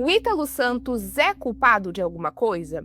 O Ítalo Santos é culpado de alguma coisa?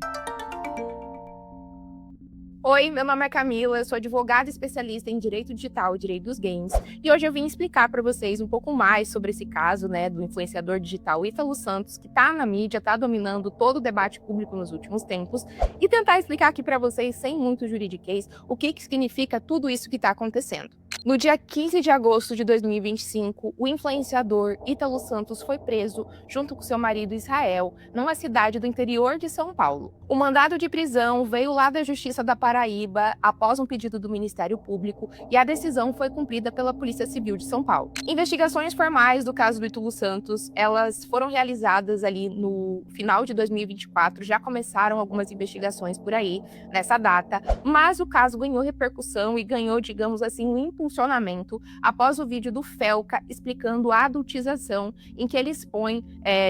Oi, meu nome é Camila, eu sou advogada especialista em direito digital e direito dos games, e hoje eu vim explicar para vocês um pouco mais sobre esse caso, do influenciador digital Ítalo Santos, que está na mídia, está dominando todo o debate público nos últimos tempos, e tentar explicar aqui para vocês, sem muito juridiquês, o que significa tudo isso que está acontecendo. No dia 15 de agosto de 2025, o influenciador Ítalo Santos foi preso junto com seu marido Israel, numa cidade do interior de São Paulo. O mandado de prisão veio lá da Justiça da Paraíba após um pedido do Ministério Público e a decisão foi cumprida pela Polícia Civil de São Paulo. Investigações formais do caso do Ítalo Santos, elas foram realizadas ali no final de 2024, já começaram algumas investigações por aí nessa data, mas o caso ganhou repercussão e ganhou, digamos assim, um impulsionamento após o vídeo do Felca explicando a adultização, em que ele expõe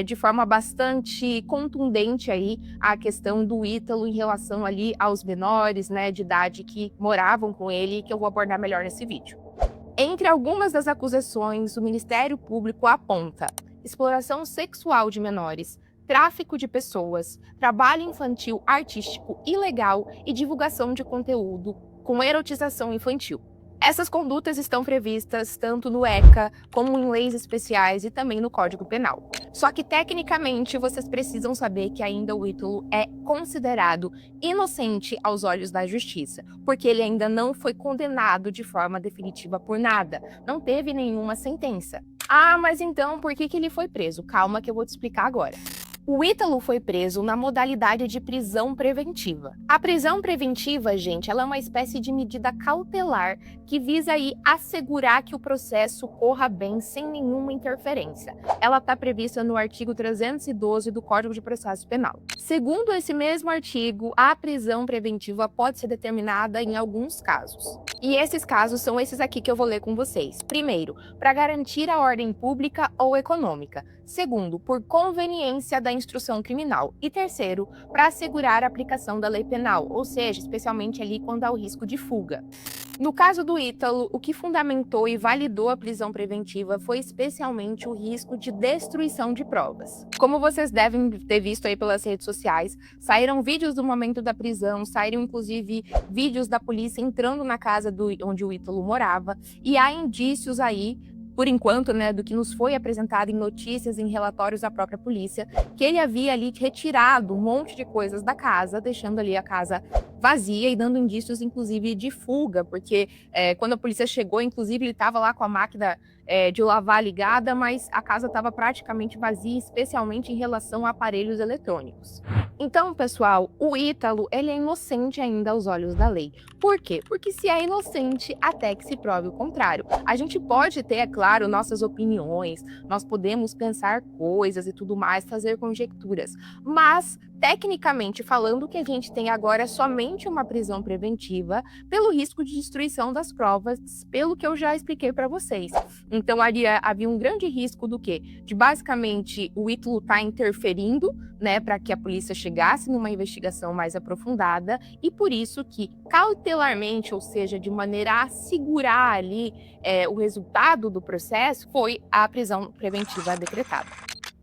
de forma bastante contundente aí a questão do Ítalo em relação ali aos menores, de idade que moravam com ele, que eu vou abordar melhor nesse vídeo. Entre algumas das acusações, o Ministério Público aponta exploração sexual de menores, tráfico de pessoas, trabalho infantil artístico ilegal e divulgação de conteúdo com erotização infantil. Essas condutas estão previstas tanto no ECA, como em leis especiais e também no Código Penal. Só que, tecnicamente, vocês precisam saber que ainda o Ítalo é considerado inocente aos olhos da Justiça, porque ele ainda não foi condenado de forma definitiva por nada, não teve nenhuma sentença. Ah, mas então por que ele foi preso? Calma que eu vou te explicar agora. O Ítalo foi preso na modalidade de prisão preventiva. A prisão preventiva, gente, ela é uma espécie de medida cautelar que visa aí assegurar que o processo corra bem sem nenhuma interferência. Ela está prevista no artigo 312 do Código de Processo Penal. Segundo esse mesmo artigo, a prisão preventiva pode ser determinada em alguns casos. E esses casos são esses aqui que eu vou ler com vocês. Primeiro, para garantir a ordem pública ou econômica. Segundo, por conveniência da instrução criminal. E terceiro, para assegurar a aplicação da lei penal, ou seja, especialmente ali quando há o risco de fuga. No caso do Ítalo, o que fundamentou e validou a prisão preventiva foi especialmente o risco de destruição de provas. Como vocês devem ter visto aí pelas redes sociais, saíram vídeos do momento da prisão, saíram inclusive vídeos da polícia entrando na casa onde o Ítalo morava, e há indícios aí, por enquanto, do que nos foi apresentado em notícias, em relatórios da própria polícia, que ele havia ali retirado um monte de coisas da casa, deixando ali a casa vazia e dando indícios, inclusive, de fuga, porque quando a polícia chegou, inclusive, ele estava lá com a máquina de lavar ligada, mas a casa estava praticamente vazia, especialmente em relação a aparelhos eletrônicos. Então, pessoal, o Ítalo, ele é inocente ainda aos olhos da lei. Por quê? Porque se é inocente até que se prove o contrário. A gente pode ter, é claro, nossas opiniões, nós podemos pensar coisas e tudo mais, fazer conjecturas, mas tecnicamente falando, o que a gente tem agora é somente uma prisão preventiva pelo risco de destruição das provas, pelo que eu já expliquei para vocês. Então, havia um grande risco do quê? De basicamente o Ítalo estar interferindo, para que a polícia chegasse numa investigação mais aprofundada, e por isso que cautelarmente, ou seja, de maneira a assegurar ali o resultado do processo, foi a prisão preventiva decretada.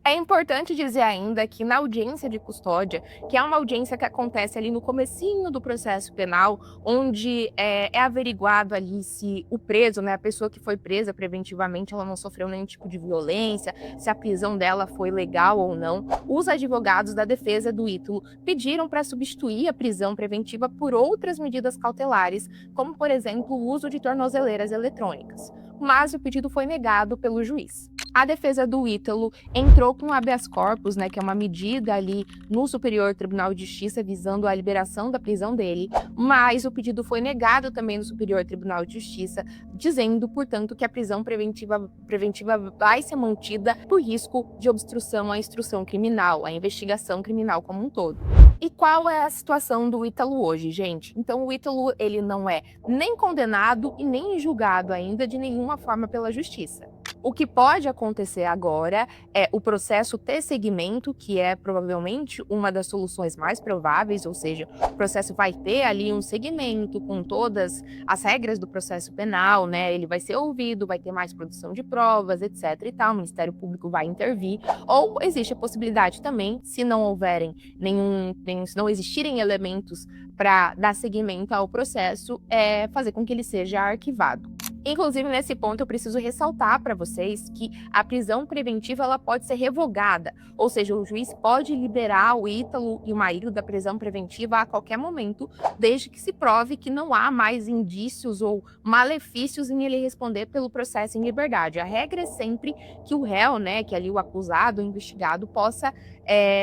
É importante dizer ainda que na audiência de custódia, que é uma audiência que acontece ali no comecinho do processo penal, onde é averiguado ali se o preso, a pessoa que foi presa preventivamente, ela não sofreu nenhum tipo de violência, se a prisão dela foi legal ou não, os advogados da defesa do Ítalo pediram para substituir a prisão preventiva por outras medidas cautelares, como, por exemplo, o uso de tornozeleiras eletrônicas. Mas o pedido foi negado pelo juiz. A defesa do Ítalo entrou com habeas corpus, que é uma medida ali no Superior Tribunal de Justiça visando a liberação da prisão dele, mas o pedido foi negado também no Superior Tribunal de Justiça, dizendo, portanto, que a prisão preventiva vai ser mantida por risco de obstrução à instrução criminal, à investigação criminal como um todo. E qual é a situação do Ítalo hoje, gente? Então, o Ítalo, ele não é nem condenado e nem julgado ainda de nenhuma forma pela justiça. O que pode acontecer agora é o processo ter segmento, que é provavelmente uma das soluções mais prováveis, ou seja, o processo vai ter ali um segmento com todas as regras do processo penal, né? Ele vai ser ouvido, vai ter mais produção de provas, etc. e tal. O Ministério Público vai intervir. Ou existe a possibilidade também, se não houverem se não existirem elementos para dar seguimento ao processo, fazer com que ele seja arquivado. Inclusive, nesse ponto, eu preciso ressaltar para vocês que a prisão preventiva ela pode ser revogada, ou seja, o juiz pode liberar o Ítalo e o marido da prisão preventiva a qualquer momento, desde que se prove que não há mais indícios ou malefícios em ele responder pelo processo em liberdade. A regra é sempre que o réu, né, que ali o acusado, o investigado, possa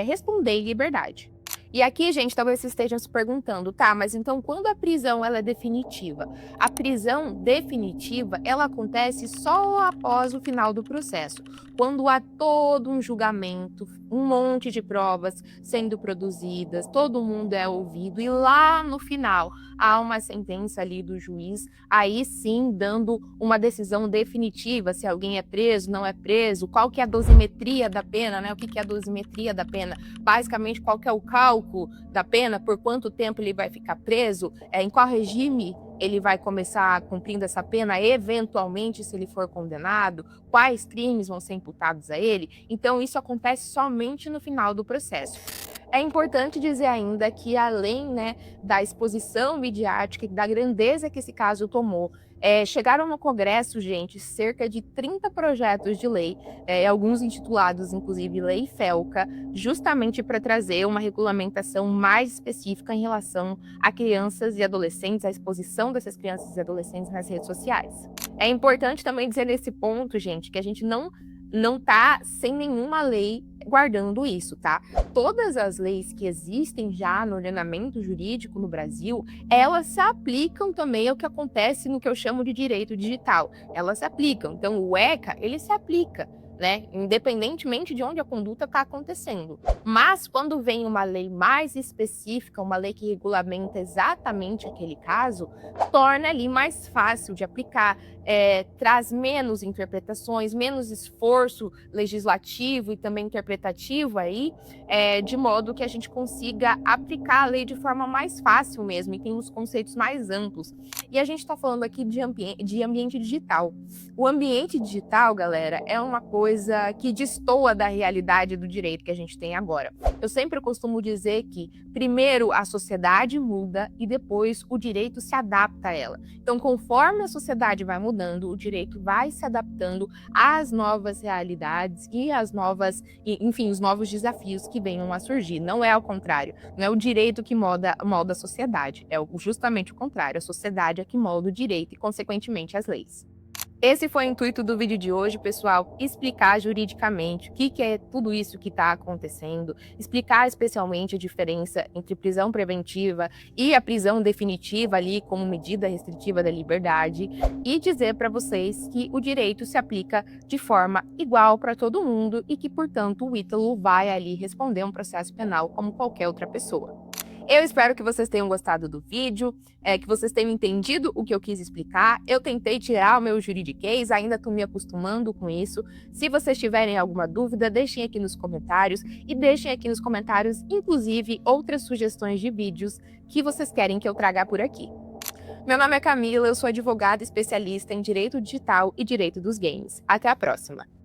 responder em liberdade. E aqui, gente, talvez vocês estejam se perguntando, tá, mas então quando a prisão ela é definitiva? A prisão definitiva, ela acontece só após o final do processo, quando há todo um julgamento, um monte de provas sendo produzidas, todo mundo é ouvido e lá no final há uma sentença ali do juiz, aí sim dando uma decisão definitiva, se alguém é preso, não é preso, qual que é a dosimetria da pena, né? O que é a dosimetria da pena? Basicamente, qual que é o cálculo da pena, por quanto tempo ele vai ficar preso, em qual regime ele vai começar cumprindo essa pena, eventualmente, se ele for condenado, quais crimes vão ser imputados a ele. Então, isso acontece somente no final do processo. É importante dizer ainda que, além, né, da exposição midiática e da grandeza que esse caso tomou, chegaram no Congresso, gente, cerca de 30 projetos de lei, alguns intitulados, inclusive, Lei Felca, justamente para trazer uma regulamentação mais específica em relação a crianças e adolescentes, a exposição dessas crianças e adolescentes nas redes sociais. É importante também dizer nesse ponto, gente, que a gente não tá sem nenhuma lei guardando isso, tá? Todas as leis que existem já no ordenamento jurídico no Brasil, elas se aplicam também ao que acontece no que eu chamo de direito digital. Elas se aplicam. Então, o ECA, ele se aplica, né? Independentemente de onde a conduta está acontecendo. Mas, quando vem uma lei mais específica, uma lei que regulamenta exatamente aquele caso, torna ali mais fácil de aplicar, traz menos interpretações, menos esforço legislativo e também interpretativo aí, de modo que a gente consiga aplicar a lei de forma mais fácil mesmo e tem os conceitos mais amplos. E a gente está falando aqui de ambiente digital. O ambiente digital, galera, é uma coisa que destoa da realidade do direito que a gente tem agora. Eu sempre costumo dizer que, primeiro, a sociedade muda e depois o direito se adapta a ela. Então, conforme a sociedade vai mudando, o direito vai se adaptando às novas realidades e enfim, os novos desafios que venham a surgir. Não é ao contrário, não é o direito que molda a sociedade, é justamente o contrário, a sociedade é que molda o direito e, consequentemente, as leis. Esse foi o intuito do vídeo de hoje, pessoal, explicar juridicamente o que é tudo isso que está acontecendo, explicar especialmente a diferença entre prisão preventiva e a prisão definitiva ali como medida restritiva da liberdade e dizer para vocês que o direito se aplica de forma igual para todo mundo e que, portanto, o Ítalo vai ali responder um processo penal como qualquer outra pessoa. Eu espero que vocês tenham gostado do vídeo, que vocês tenham entendido o que eu quis explicar. Eu tentei tirar o meu juridiquês, ainda estou me acostumando com isso. Se vocês tiverem alguma dúvida, deixem aqui nos comentários e deixem aqui nos comentários, inclusive, outras sugestões de vídeos que vocês querem que eu traga por aqui. Meu nome é Camila, eu sou advogada especialista em Direito Digital e Direito dos Games. Até a próxima!